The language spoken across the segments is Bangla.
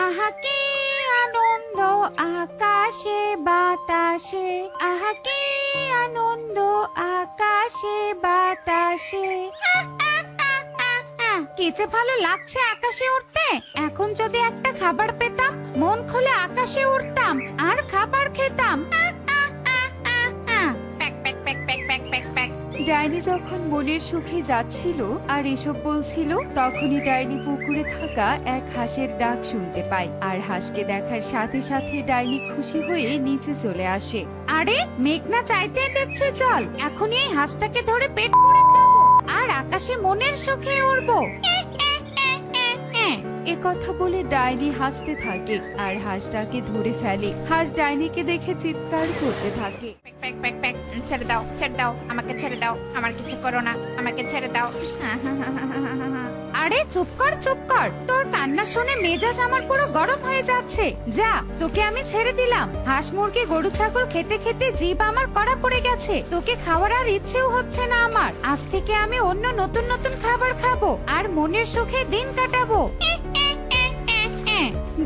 আহা কি আনন্দ আকাশে বাতাসে, আহা কি আনন্দ আকাশে বাতাসে। কি যে ভালো লাগছে আকাশে উঠতে। এখন যদি একটা খাবার পেতাম, মন খুলে আকাশে উঠতাম আর খাবার খেতাম। ডাইনি যখন মনের সুখে যাচ্ছিল আর এসব বলছিল, তখনই ডাইনি পুকুরে থাকা এক হাঁসের ডাক শুনতে পায়। আর হাঁসকে দেখার সাথে সাথে ডাইনি খুশি হয়ে নিচে চলে আসে। আরে মেঘনা চাইতে দেখছে জল, এখনই এই হাঁসটাকে ধরে পেট পুড়ে খাবো আর আকাশে মনের সুখে উড়বো। এ কথা বলে ডাইনি হাসতে থাকে আর হাঁসটাকে ধরে ফেলে। হাঁস ডাইনিকে দেখে চিৎকার করতে থাকে, ছেড়ে দাও, ছেড়ে দাও, আমাকে ছেড়ে দাও, আমার কিছু করো না, আমাকে ছেড়ে দাও। আরে চুপ কর চুপ কর, তোর কান্না শুনে মেজাজ আমার পুরো গরম হয়ে যাচ্ছে। যা, তোকে আমি ছেড়ে দিলাম। হাঁস মুরগি গরু ছাগল খেতে খেতে জিভ আমার কড়া পড়ে গেছে, তোকে খাওয়ার আর ইচ্ছেও হচ্ছে না আমার। আজ থেকে আমি অন্য নতুন নতুন খাবার খাবো আর মনের সুখে দিন কাটাবো।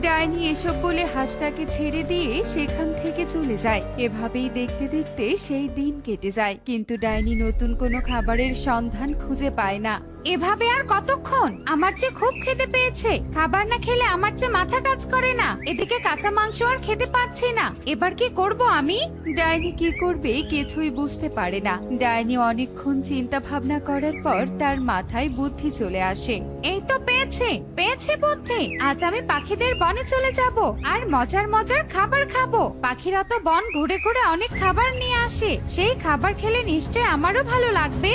ডাইনি এসব বলে হাঁসটাকে ছেড়ে দিয়ে সেখান থেকে চলে যায়। এভাবেই দেখতে দেখতে সেই দিন কেটে যায়, কিন্তু ডাইনি নতুন কোনো খাবারের সন্ধান খুঁজে পায় না। এভাবে আর কতক্ষণ? আমার যে খুব খেতে পেয়েছে, খাবার না খেলে আমার যে মাথা কাজ করে না। এদিকে কাঁচা মাংস আর খেতে পাচ্ছি না, এবার কি করব আমি? ডাইনি কি করবে কিছুই বুঝতে পারে না। ডাইনি অনেকক্ষণ চিন্তা ভাবনা করার পর তার মাথায় বুদ্ধি চলে আসে। এই তো পেয়েছে পেয়েছে বুদ্ধি। আজ আমি পাখিদের বনে চলে যাব আর মজার মজার খাবার খাবো। পাখিরা তো বন ঘুরে ঘুরে অনেক খাবার নিয়ে আসে, সেই খাবার খেলে নিশ্চয় আমারও ভালো লাগবে।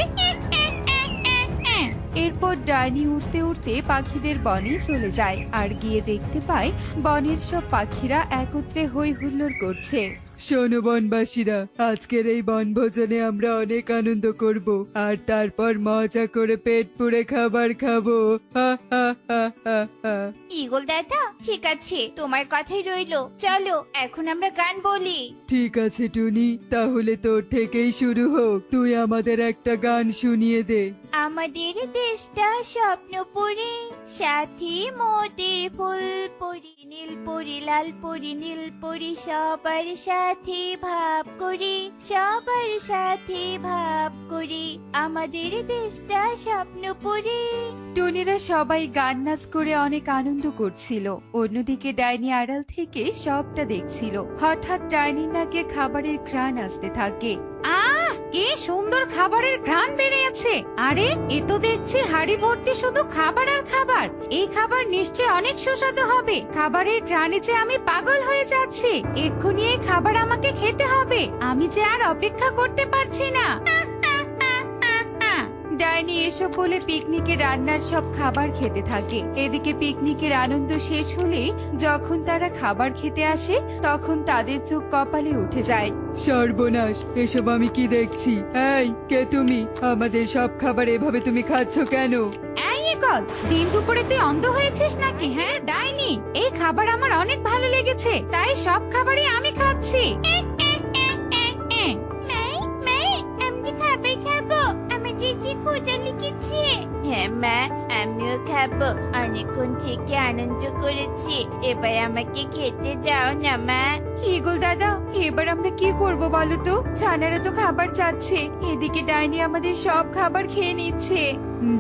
এরপর ডাইনি উঠতে উঠতে পাখিদের বনে চলে যায় আর গিয়ে দেখতে পায় বনের সব পাখিরা একত্রে হই হুল্লোড় করছে। শোনো বনবাসীরা, আজকের এই বনভোজনে আমরা অনেক আনন্দ করব আর তারপর মজা করে পেট পুড়ে খাবার খাবো। হা হা হা হা হা। ঈগল দাদা, ঠিক আছে, তোমার কথাই রইলো। চলো এখন আমরা গান বলি। ঠিক আছে টুনি, তাহলে তোর থেকেই শুরু হোক। তুই আমাদের একটা গান শুনিয়ে দে। আমাদের দেশটা স্বপ্নপুরী, সাথী মোদের ফুলপুরি, নীলপুরি লালপুরি নীলপুরি, সবার সাথে ভাব করি, সবার সাথে ভাব করি, আমাদের দেশটা স্বপ্নপুরী। টুনিরা সবাই গান নাচ করে অনেক আনন্দ করছিল। অন্যদিকে ডাইনি আড়াল থেকে সবটা দেখছিল। হঠাৎ ডাইনির নাকে খাবারের ঘ্রাণ আসতে থাকে। আহ, কি সুন্দর খাবারের ঘ্রাণ বেরিয়েছে। আরে এ তো দেখছি হাড়ি ভর্তি শুধু খাবার আর খাবার। এই খাবার নিশ্চয় অনেক সুস্বাদু হবে। খাবারের ঘ্রাণে যে আমি পাগল হয়ে যাচ্ছি। এক্ষুনি এই খাবার আমাকে খেতে হবে। আমি যে আর অপেক্ষা করতে পারছি না। ডাইনি এসব বলে পিকনিকে রান্নার সব খাবার খেতে থাকে। এদিকে পিকনিকের আনন্দ শেষ হলে যখন তারা খাবার খেতে আসে, তখন তাদের চোখ কপালে উঠে যায়। সর্বনাশ, এসব আমি কি দেখছি? এই কে তুমি? আমাদের সব খাবার এভাবে তুমি খাচ্ছ কেন? এই ঈগল, দিন দুপুরে তুই অন্ধ হয়েছিস নাকি? হ্যাঁ ডাইনি, এই খাবার আমার অনেক ভালো লেগেছে, তাই সব খাবারই আমি খাচ্ছি। আমি খাবার খাবো, আমার যে ক্ষুধা লেগেছে। হ্যাঁ মা, আমিও খাবো। অনেকক্ষণ থেকে আনন্দ করেছি, এবার আমাকে খেতে দাও না মা। ঈগল দাদা, এবার আমরা কি করব বলো তো? ছানারা তো খাবার চাচ্ছে, এদিকে ডাইনি আমাদের সব খাবার খেয়ে নিচ্ছে।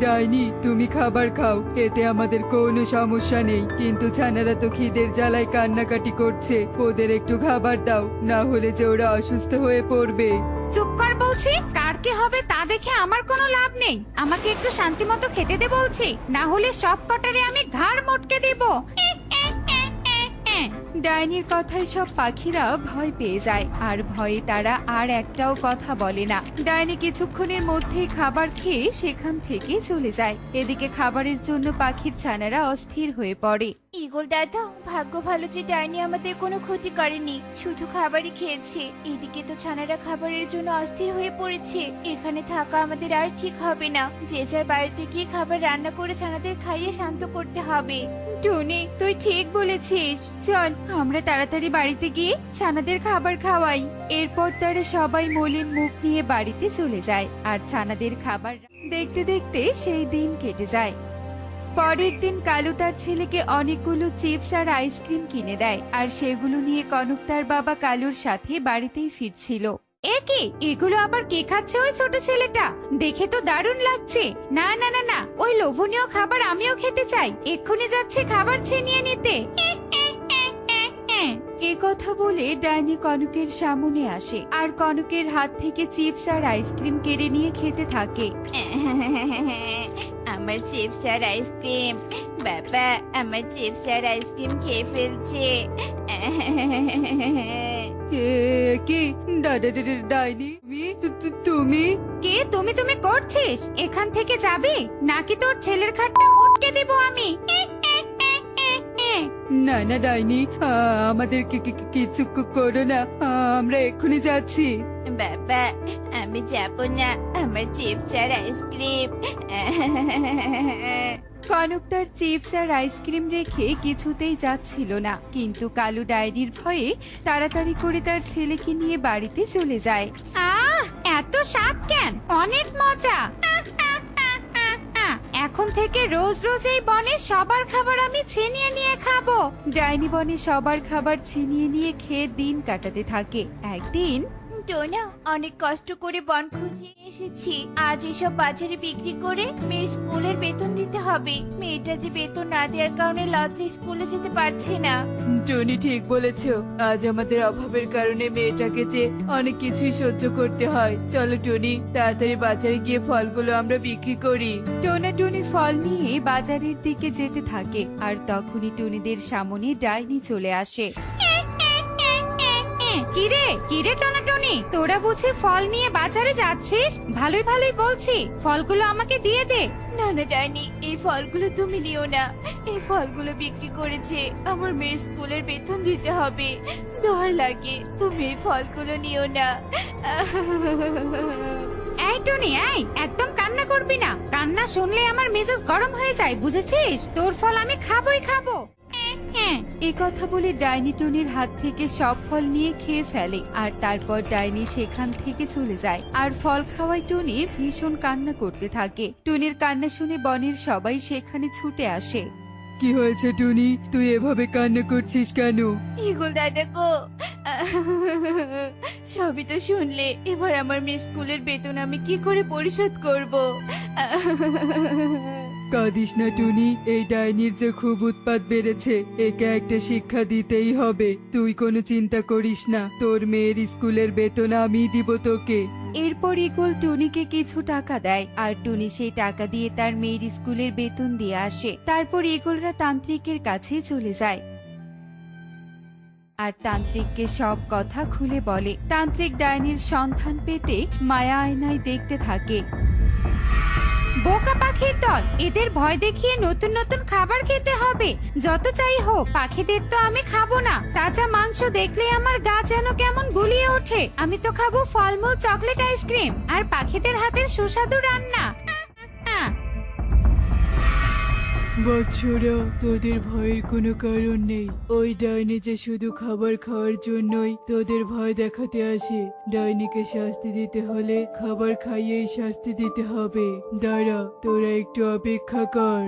ডাইনি, তুমি খাবার খাও, এতে আমাদের কোনো সমস্যা নেই, কিন্তু ছানারা তো খিদের জ্বালায় কান্নাকাটি করছে। ওদের একটু খাবার দাও, না হলে যে ওরা অসুস্থ হয়ে পড়বে। চুপ কর বলছি, কার কি হবে তা দেখে আমার কোনো লাভ নেই। আমাকে একটু শান্তি মতো খেতে দে বলছি, না হলে সব কটারে আমি ঘাড় মটকে দেব। ডাইনির কথায় সব পাখিরা ভয় পেয়ে যায় আর ভয়ে তারা আর একটাও কথা বলে না। ডাইনি কিছুক্ষণের মধ্যেই খাবার খেয়ে সেখান থেকে চলে যায়। এদিকে খাবারের জন্য পাখির ছানারা অস্থির হয়ে পড়ে। ঈগল দাদা, ভাগ্য ভালো যে ডাইনি আমাদের কোনো ক্ষতি করেনি, শুধু খাবারই খেয়েছে। এদিকে তো ছানারা খাবারের জন্য অস্থির হয়ে পড়েছে। এখানে থাকা আমাদের আর ঠিক হবে না। যে যার বাড়িতে গিয়ে খাবার রান্না করে ছানাদের খাইয়ে শান্ত করতে হবে। টুনি, তুই ঠিক বলেছিস। চল আমরা তাড়াতাড়ি বাড়িতে গিয়ে ছানাদের খাবার খাওয়াই। এরপর তারা সবাই মলিন মুখ নিয়ে বাড়িতে চলে যায় আর ছানাদের খাবার দেখতে দেখতে সেই দিন কেটে যায়। পরের দিন কালু তার ছেলেকে অনেকগুলো চিপস আর আইসক্রিম কিনে দেয় আর সেগুলো নিয়ে কনক তার বাবা কালুর সাথে বাড়িতেই ফিরছিল। এ কি, এগুলো আবার কে খাচ্ছে ওই ছোট ছেলেটা? দেখে তো দারুণ লাগছে। না না না না, ওই লোভনীয় খাবার আমিও খেতে চাই। এক্ষুনি যাচ্ছে খাবার ছিনিয়ে নিতে। এ কথা বলে ডাইনি কনকের সামনে আসে আর কনকের হাত থেকে চিপস আর আইসক্রিম কেড়ে নিয়ে খেতে থাকে। আমার চিপস আর আইসক্রিম, বাবা আমার চিপস আর আইসক্রিম খেয়ে ফেলছে। এ কি ডাইনি, তুমি? কে তুমি তুমি করছিস? এখান থেকে যাবি নাকি তোর ছেলের খাটটা মুটকে দেব আমি? না না ডাইনি, আমাদের কিছু করো না, আমরা এক্ষুনি যাচ্ছি। বাবা আমি যাব না, আমার চিপস আর আইসক্রিম। কনক তার চিপস আর আইসক্রিম রেখে কিছুতেই যাচ্ছিল না, কিন্তু কালু ডায়েরির ভয়ে তাড়াতাড়ি করে তার ছেলেকে নিয়ে বাড়িতে চলে যায়। এত স্বাদ কেন? অনেক মজা। এখন থেকে রোজ রোজ এই বনে সবার খাবার আমি ছিনিয়ে নিয়ে খাবো। ডাইনি বনে সবার খাবার ছিনিয়ে নিয়ে খেয়ে দিন কাটাতে থাকে। একদিন টোনা, অনেক কষ্ট করে বন খুঁজে এসেছি। আজ এসব বাজারে বিক্রি করে মেয়ের স্কুলের বেতন দিতে হবে। মেয়েটা যে বেতন না দেওয়ার কারণে লজ্জায় স্কুলে যেতে পারছে না। টনি ঠিক বলেছো, আজ আমাদের অভাবের কারণে মেয়েটাকে যে অনেক কিছুই সহ্য করতে হয়। চলো টনি, তাড়াতাড়ি বাজারে গিয়ে ফলগুলো আমরা বিক্রি করি। টোনা টুনি ফল নিয়ে বাজারের দিকে যেতে থাকে আর তখনই টুনিদের সামনে ডাইনি চলে আসে। কিরে কিরে টোনা টুনি, তোরা বুঝি ফল নিয়ে বাজারে যাচ্ছিস? ভালোই ভালোই বলছি, ফলগুলো আমাকে দিয়ে দে। না না ডাইনি, এই ফলগুলো তুমি নিও না। এই ফলগুলো বিক্রি করেছে আমার মেয়ের স্কুলের বেতন দিতে হবে। দোহাই লাগে, তুমি এই ফলগুলো নিও না। এই টুনি, এই একদম কান্না করবি না। কান্না শুনলে আমার মেজাজ গরম হয়ে যায়, বুঝেছিস? তোর ফল আমি খাবোই খাবো। এ কথা বলে ডাইনি টুনির হাত থেকে সব ফল নিয়ে খেয়ে ফেলে আর তারপর ডাইনি সেখান থেকে চলে যায় আর ফল খাওয়ায় টুনি ভীষণ কান্না করতে থাকে। টুনির কান্না শুনে বনের সবাই সেখানে ছুটে আসে। কি হয়েছে টুনি, তুই এভাবে কান্না করছিস কেন? ইগল দাদা গো, সবই তো শুনলে। এবার আমার মেয়ে স্কুলের বেতন আমি কি করে পরিশোধ করব? কাঁদিস না টুনি, এই ডাইনির যে খুব উৎপাত বেড়েছে, একে একটা শিক্ষা দিতেই হবে। তুই কোনো চিন্তা করিস না, তোর মেয়ের স্কুলের বেতন আমি দিব তোকে। এরপর ইগল টুনিকে কিছু টাকা দেয় আর টুনি সেই টাকা দিয়ে তার মেয়ের স্কুলের বেতন দিয়ে আসে। তারপর ইগলরা তান্ত্রিকের কাছে চলে যায় আর তান্ত্রিককে সব কথা খুলে বলে। তান্ত্রিক ডাইনির সন্ধান পেতে মায়া আয়নায় দেখতে থাকে। বোকা পাখির দল, এদের ভয় দেখিয়ে নতুন নতুন খাবার খেতে হবে। যত চাই হোক, পাখিদের তো আমি খাবো না। তাজা মাংস দেখলে আমার গা যেন কেমন গুলিয়ে ওঠে। আমি তো খাবো ফলমূল, চকলেট, আইসক্রিম আর পাখিদের হাতের সুস্বাদু রান্না। বাচ্চারা, তোদের ভয়ের কোনো কারণ নেই। ওই ডাইনি যে শুধু খাবার খাওয়ার জন্যই তোদের ভয় দেখাতে আসে। ডাইনিকে শাস্তি দিতে হলে খাবার খাইয়েই শাস্তি দিতে হবে। দাঁড়া, তোরা একটু অপেক্ষা কর।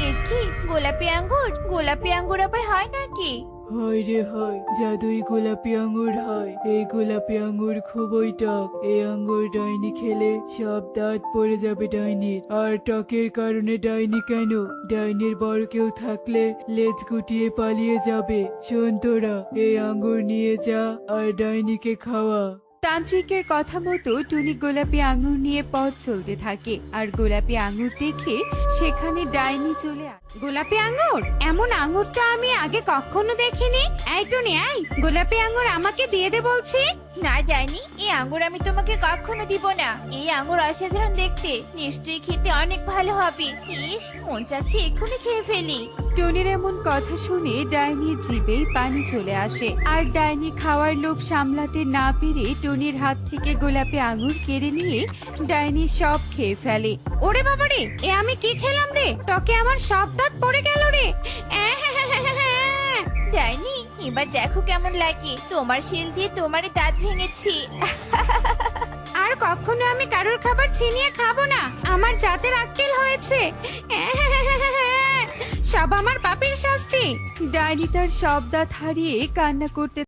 এ কি, গোলাপি আঙ্গুর? গোলাপি আঙ্গুর আবার হয় নাকি? হয় রে হয়, জাদুই গোলাপি আঙ্গুর হয়। এই গোলাপি আঙ্গুর খুবই টক। এই আঙ্গুর ডাইনি খেলে সব দাঁত পড়ে যাবে ডাইনির। আর টকের কারণে ডাইনি কেন, ডাইনির বড় কেউ থাকলে লেজ গুটিয়ে পালিয়ে যাবে। শোন তোরা, এই আঙ্গুর নিয়ে যা আর ডাইনিকে খাওয়া। তান্ত্রিকের কথা মতো টুনি গোলাপি আঙুর নিয়ে পথ চলতে থাকে আর গোলাপি আঙুর দেখে সেখানে ডাইনি চলে আসে। গোলাপি আঙুর? এমন আঙুর তো আমি আগে কখনো দেখিনি। এই টুনি, এই গোলাপি আঙুর আমাকে দিয়ে দে বলছি। না ডাইনি, এই আঙ্গুর আমি তোমাকে কখনো দিব না। এই আঙ্গুর অসাধারণ দেখতে, নিশ্চয়ই খেতে অনেক ভালো হবে। ইস, মন চাচ্ছে এক্ষুনি খেয়ে ফেলি। টুনির এমন কথা শুনে ডাইনির জিভে পানি চলে আসে আর ডাইনি খাওয়ার লোভ সামলাতে না পেরে টুনির হাত থেকে গোলাপি আঙুর কেড়ে নিয়ে ডাইনি সব খেয়ে ফেলে। ওরে বাবারে, এ আমি কি খেলাম রে? টকে আমার সব দাঁত পড়ে গেল রে। ডাইনি, এবার দেখো কেমন লাগে। তোমার শিল দিয়ে তোমার দাঁত ভেঙেছি। আর কখনো আমি কারোর খাবার ছিনিয়ে খাবো না। আমার জাতের আক্কেল হয়েছে। সব আমার পাপের শাস্তি। ডাইনি তার সব দাঁত হারিয়ে কান্না করতে